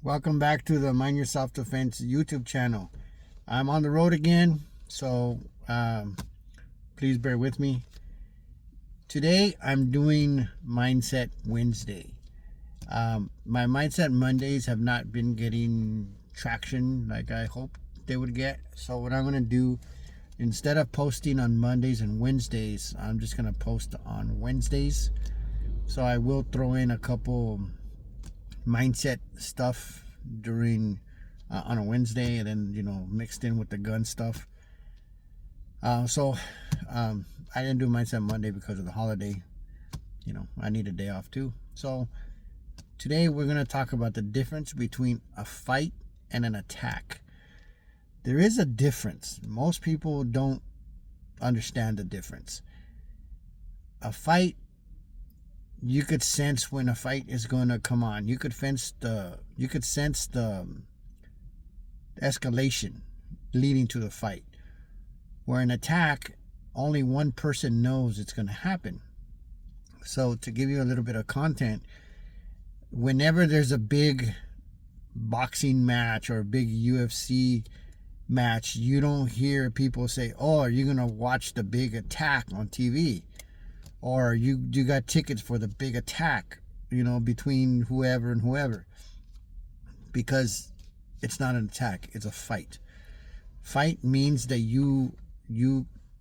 Welcome back to the Mind Your Self Defense YouTube channel. I'm on the road again, so please bear with me. Today I'm doing Mindset Wednesday. My Mindset Mondays have not been getting traction like I hoped they would get. So what I'm going to do, instead of posting on Mondays and Wednesdays, I'm just going to post on Wednesdays. So I will throw in a couple mindset stuff during on a Wednesday, and then mixed in with the gun stuff. So I didn't do mindset Monday because of the holiday. I need a day off too. So today we're going to talk about the difference between a fight and an attack. There is a difference. Most people don't understand the difference. A fight, you could sense when a fight is going to come on. You could sense the escalation leading to the fight. Where an attack, only one person knows it's going to happen. So to give you a little bit of content, whenever there's a big boxing match or a big UFC match, you don't hear people say, "Oh, are you going to watch the big attack on TV?" Or you got tickets for the big attack, between whoever and whoever. Because it's not an attack, it's a fight. Fight means that you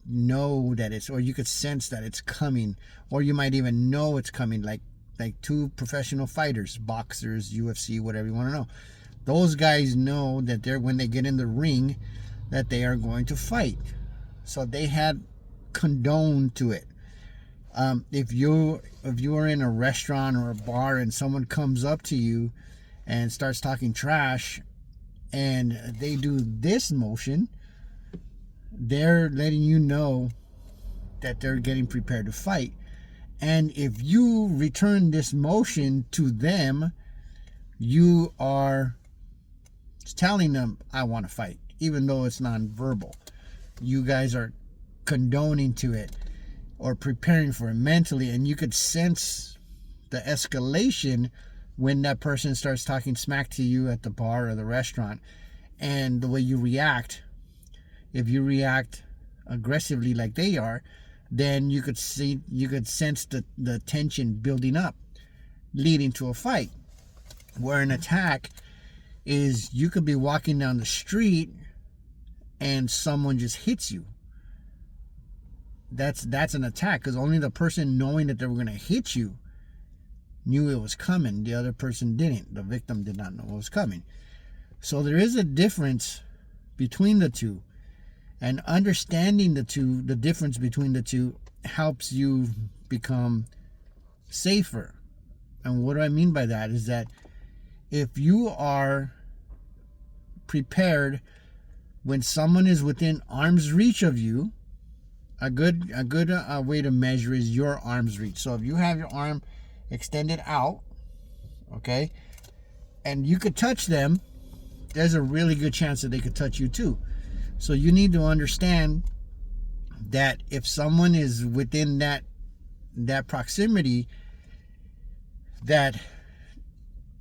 know that it's, or you could sense that it's coming, or you might even know it's coming, like two professional fighters, boxers, UFC, whatever you want to know. Those guys know that when they get in the ring, that they are going to fight. So they had condoned to it. If you are in a restaurant or a bar and someone comes up to you and starts talking trash and they do this motion, they're letting you know that they're getting prepared to fight. And if you return this motion to them, you are telling them, "I want to fight," even though it's non-verbal. You guys are condoning to it or preparing for it mentally, and you could sense the escalation when that person starts talking smack to you at the bar or the restaurant. And the way you react, if you react aggressively like they are, then you could sense the tension building up, leading to a fight. Where an attack is, you could be walking down the street and someone just hits you. That's an attack, because only the person knowing that they were going to hit you knew it was coming. The other person didn't. The victim did not know it was coming. So there is a difference between the two, and understanding the difference between the two helps you become safer. And what do I mean by that is that if you are prepared when someone is within arm's reach of you, a good way to measure is your arm's reach. So if you have your arm extended out, okay, and you could touch them, there's a really good chance that they could touch you too. So you need to understand that if someone is within that proximity, that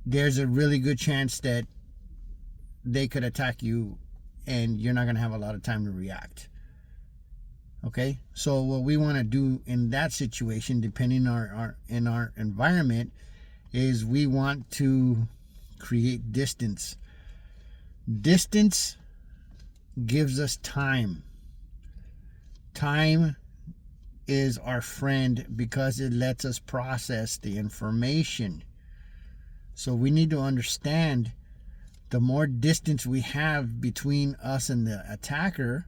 there's a really good chance that they could attack you and you're not going to have a lot of time to react. Okay, so what we want to do in that situation, depending on our environment, is we want to create distance. Distance gives us time. Time is our friend because it lets us process the information. So we need to understand, the more distance we have between us and the attacker,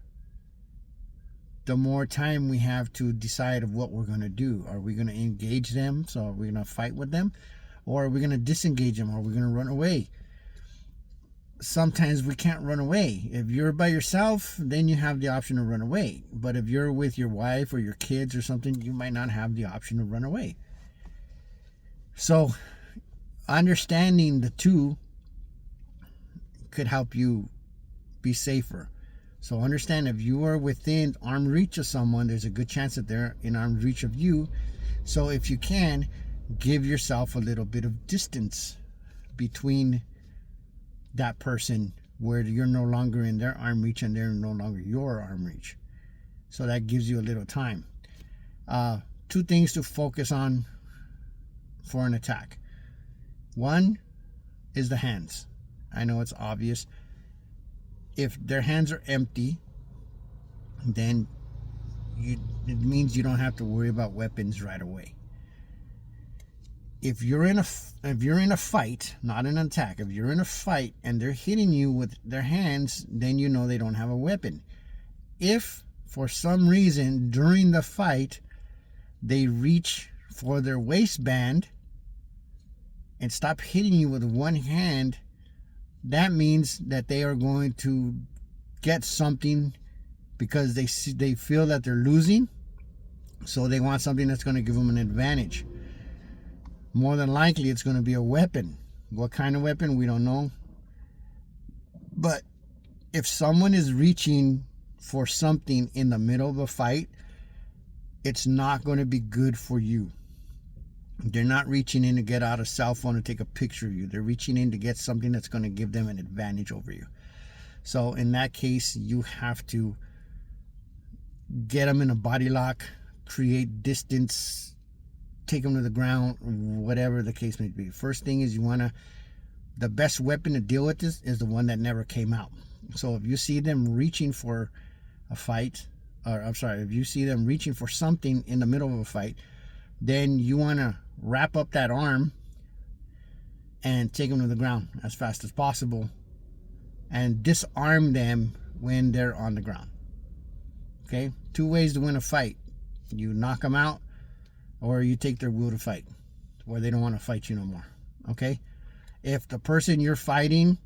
the more time we have to decide of what we're going to do. Are we going to engage them? So are we going to fight with them? Or are we going to disengage them? Or are we going to run away? Sometimes we can't run away. If you're by yourself, then you have the option to run away. But if you're with your wife or your kids or something, you might not have the option to run away. So understanding the two could help you be safer. So understand, if you are within arm reach of someone, there's a good chance that they're in arm reach of you. So if you can, give yourself a little bit of distance between that person where you're no longer in their arm reach and they're no longer your arm reach. So that gives you a little time. Two things to focus on for an attack. One is the hands. I know it's obvious. If their hands are empty, then it means you don't have to worry about weapons right away. If you're in a fight, not an attack, if you're in a fight and they're hitting you with their hands, then you know they don't have a weapon. If for some reason during the fight they reach for their waistband and stop hitting you with one hand, that means that they are going to get something because they feel that they're losing, so they want something that's going to give them an advantage. More than likely it's going to be a weapon. What kind of weapon, we don't know. But if someone is reaching for something in the middle of a fight, it's not going to be good for you. They're not reaching in to get out a cell phone and take a picture of you. They're reaching in to get something that's going to give them an advantage over you. So in that case, you have to get them in a body lock, create distance, take them to the ground, whatever the case may be. First thing is the best weapon to deal with this is the one that never came out. So if you see them reaching for a fight, if you see them reaching for something in the middle of a fight, then you want to wrap up that arm and take them to the ground as fast as possible and disarm them when they're on the ground. Okay? 2 ways to win a fight. You knock them out, or you take their will to fight, where they don't want to fight you no more. Okay? If the person you're fighting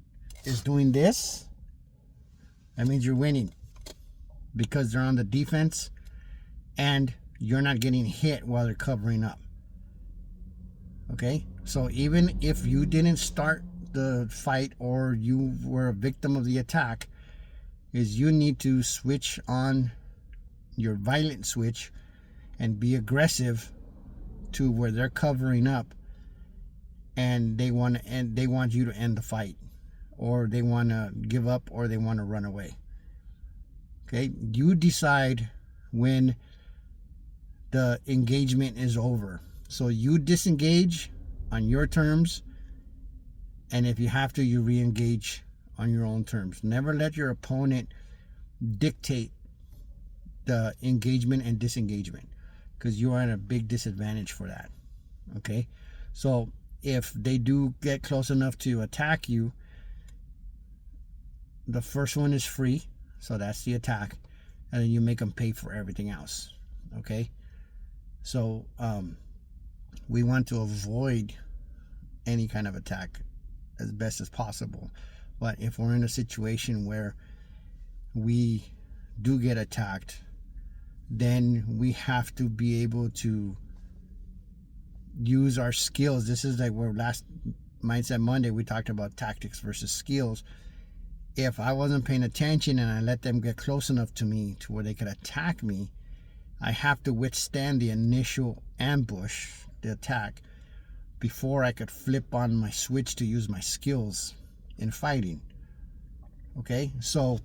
is doing this, that means you're winning, because they're on the defense and you're not getting hit while they're covering up. Okay? So even if you didn't start the fight or you were a victim of the attack, is you need to switch on your violent switch and be aggressive to where they're covering up and they want you to end the fight, or they want to give up, or they want to run away. Okay? You decide when the engagement is over. So you disengage on your terms, and if you have to, you re-engage on your own terms. Never let your opponent dictate the engagement and disengagement, because you are at a big disadvantage for that. Okay? So if they do get close enough to attack you, the first one is free, so that's the attack, and then you make them pay for everything else. Okay? So we want to avoid any kind of attack as best as possible. But if we're in a situation where we do get attacked, then we have to be able to use our skills. This is like where last Mindset Monday we talked about tactics versus skills. If I wasn't paying attention and I let them get close enough to me to where they could attack me, I have to withstand the initial ambush, the attack, before I could flip on my switch to use my skills in fighting. Okay? So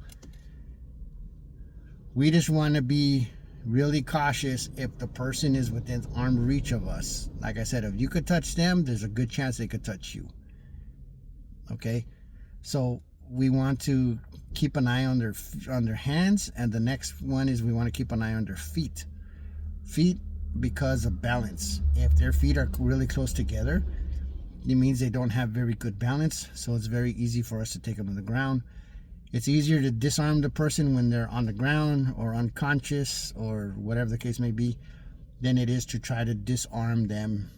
we just want to be really cautious if the person is within arm reach of us. Like I said, if you could touch them, there's a good chance they could touch you. Okay? So we want to keep an eye on their hands, and the next one is we want to keep an eye on their feet. Feet, because of balance. If their feet are really close together, it means they don't have very good balance, so it's very easy for us to take them to the ground. It's easier to disarm the person when they're on the ground or unconscious or whatever the case may be than it is to try to disarm them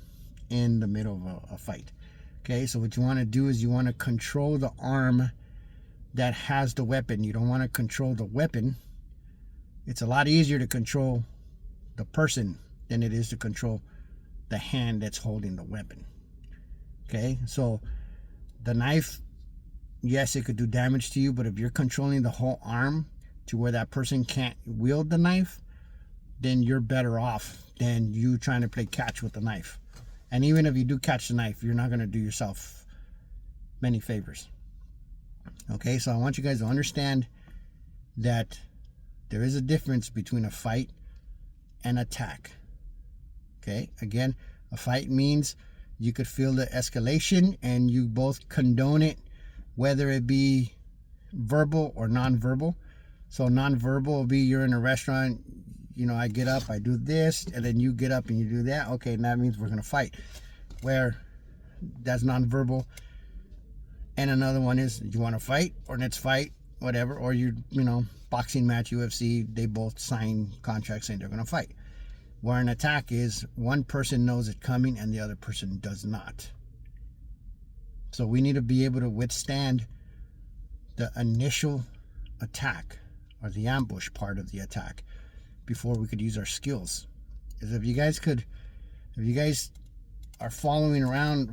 in the middle of a fight. Okay, so what you want to do is you want to control the arm that has the weapon. You don't want to control the weapon. It's a lot easier to control the person than it is to control the hand that's holding the weapon. Okay, so the knife, yes, it could do damage to you, but if you're controlling the whole arm to where that person can't wield the knife, then you're better off than you trying to play catch with the knife. And even if you do catch the knife, you're not going to do yourself many favors. Okay, so I want you guys to understand that there is a difference between a fight and attack. Okay, again, a fight means you could feel the escalation and you both condone it, whether it be verbal or non-verbal. So non-verbal will be you're in a restaurant, you know, I get up, I do this, and then you get up and you do that. Okay, and that means we're gonna fight. Where that's non-verbal. And another one is you want to fight or let's fight, whatever, or you know, boxing match, UFC, they both sign contracts saying they're gonna fight. Where an attack is one person knows it coming and the other person does not. So we need to be able to withstand the initial attack or the ambush part of the attack before we could use our skills. Because if you guys are following along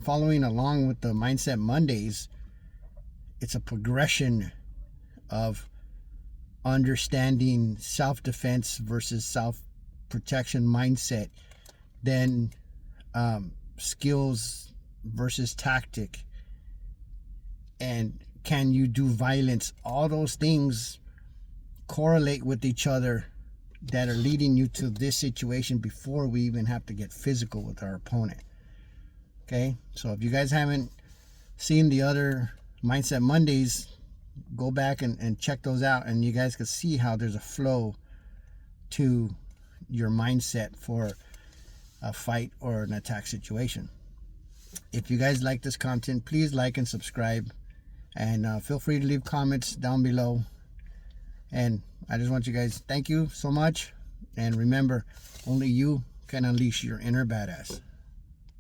with the Mindset Mondays, it's a progression of understanding self-defense versus self-protection mindset, then skills versus tactic, and can you do violence. All those things correlate with each other that are leading you to this situation before we even have to get physical with our opponent. Okay, so if you guys haven't seen the other Mindset Mondays, go back and check those out, and you guys can see how there's a flow to your mindset for a fight or an attack situation. If you guys like this content, please like and subscribe, and feel free to leave comments down below. And I just want you guys, thank you so much, and remember, only you can unleash your inner badass.